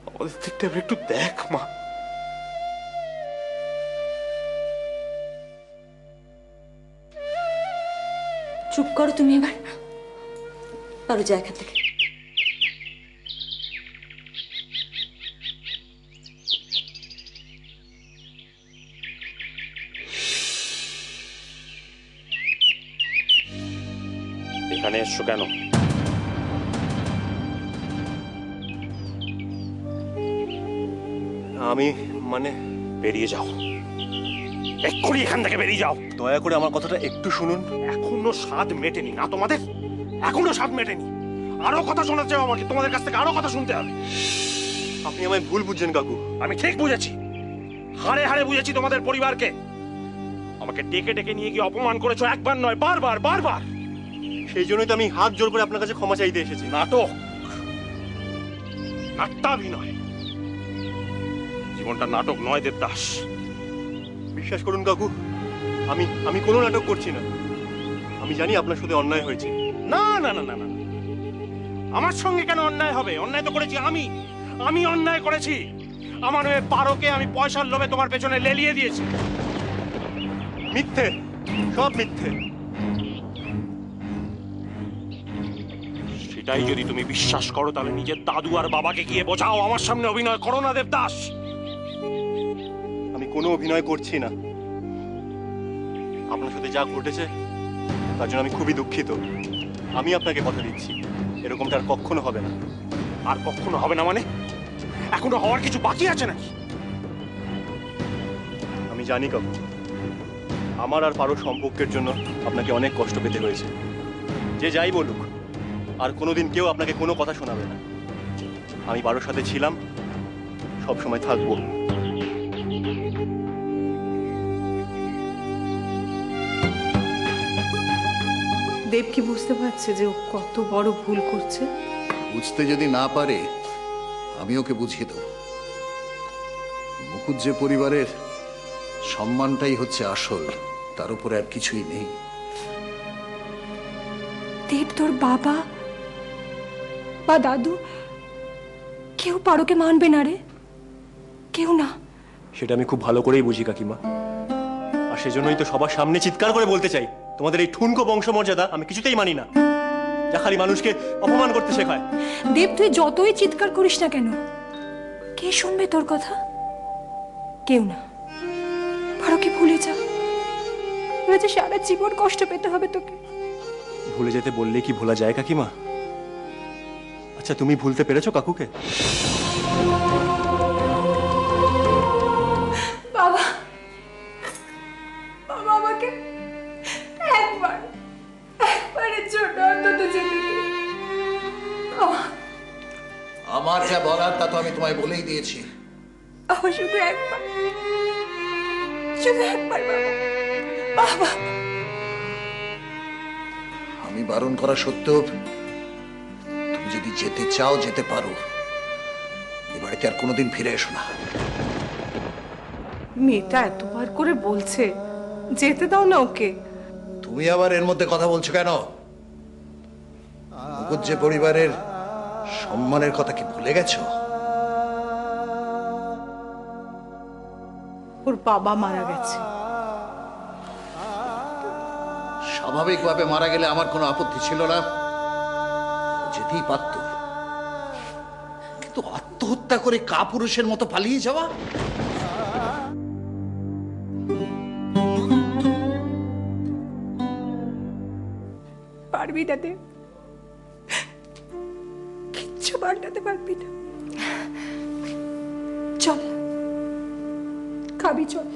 আমাদের দিকটা একটু দেখ মা। চুপ করো তুমি এবার, পারো যা এখান থেকে। এখানে এসছো কেন? আমি মানে বেরিয়ে যাও, এক্ষুনি এখান থেকে বেরিয়ে যাও। দয়া করে আমার কথাটা একটু শুনুন। এখনো স্বাদ মেটেনি না তোমাদের? এখনো স্বাদ মেটেনি? আরো কথা শোনাতে হবে আমাকে, তোমাদের কাছ থেকে আরো কথা শুনতে হবে। আপনি আমায় ভুল বুঝছেন কাকু। আমি ঠিক বুঝেছি, হাড়ে হাড়ে বুঝেছি তোমাদের পরিবারকে। আমাকে ডেকে ডেকে নিয়ে গিয়ে অপমান করেছো, একবার নয় বারবার বারবার। সেই জন্যই তো আমি হাত জোর করে আপনার কাছে ক্ষমা চাইতে এসেছি। নাটক, নাট্যাভিনয়। জীবনটা নাটক নয় দেবদাস। বিশ্বাস করুন কাকু, আমি কোনো নাটক করছি না। আমি জানি আপনার সাথে অন্যায় হয়েছে। না না না না না, আমার সঙ্গে কেন অন্যায় হবে? অন্যায় তো করেছি আমি অন্যায় করেছি। আমার মেয়ে পারোকে আমি পয়সার লোভে তোমার পেছনে লেলিয়ে দিয়েছি। মিথ্যে, সব মিথ্যে। সেটাই যদি তুমি বিশ্বাস করো তাহলে নিজের দাদু আর বাবাকে গিয়ে বোঝাও। আমার সামনে অভিনয় করো না দেবদাস। আমি কোনো অভিনয় করছি না। আপনার সাথে যা ঘটেছে তার জন্য আমি খুবই দুঃখিত। আমি আপনাকে কথা দিচ্ছি, এরকমটা আর কখনো হবে না। আর কখনো হবে না মানে? এখনো হওয়ার কিছু বাকি আছে নাকি? আমি জানি কাকু, আমার আর পারো সম্পর্কের জন্য আপনাকে অনেক কষ্ট পেতে হয়েছে। যে যাই বলুক, আর কোনোদিন কেউ আপনাকে কোনো কথা শোনাবে না। আমি পারোর সাথে ছিলাম, সব সময় থাকবো। দেব কি বুঝতে পারছে যে ও কত বড় ভুল করছে? বুঝতে যদি না পারে আমি ওকে বুঝিয়ে দেব। মুকুট যে পরিবারের, সম্মানটাই হচ্ছে আসল, তার উপরে আর কিছুই নেই। দেব, তোর বাবা বা দাদু কেউ পারোকে মানবে না রে, কেউ না। সেটা আমি খুব ভালো করেই বুঝি কাকিমা, আর সেজন্যই তো সবার সামনে চিৎকার করে বলতে চাই, তোমাদের এই ঠুনকো বংশমর্যাদা আমি কিছুতেই মানি না, যা খালি মানুষকে অপমান করতে শেখায়। দেব, তুই যতই চিৎকার করিস না কেন, কে শুনবে তোর কথা? কেউ না। পারোকে ভুলে যা, যে সারা জীবন কষ্ট পেতে হবে তোকে। ভুলে যেতে বললে কি ভোলা যায় কাকিমা? আচ্ছা, তুমি ভুলতে পেরেছো কাকুকে? বাবা, বাবা আমাকে একবারের জন্য অন্তত যেতে দিন। আমার যা বলার তা তো আমি তোমায় বলেই দিয়েছি। আমার শুধু একবার, শুধু একবার বাবা, বাবা। আমি বারণ করা সত্ত্বেও তুমি যদি যেতে চাও যেতে পারো। এ বাড়িতে আর কোনোদিন ফিরে এসো না। মেয়েটা এতবার করে বলছে, যেতে দাও না ওকে। তুমি আবার এর মধ্যে কথা বলছো কেন? মুকুট যে পরিবারের, সম্মানের কথা কি ভুলে গেছো? ওর বাবা মারা গেছে। স্বাভাবিকভাবে মারা গেলে আমার কোনো আপত্তি ছিল না, যেতেই পারত। কিন্তু আত্মহত্যা করে কাপুরুষের মতো পালিয়ে যাওয়া, পারবি না দেব, কিচ্ছু পাল্টাতে পারবি না। চল, খাবি চল।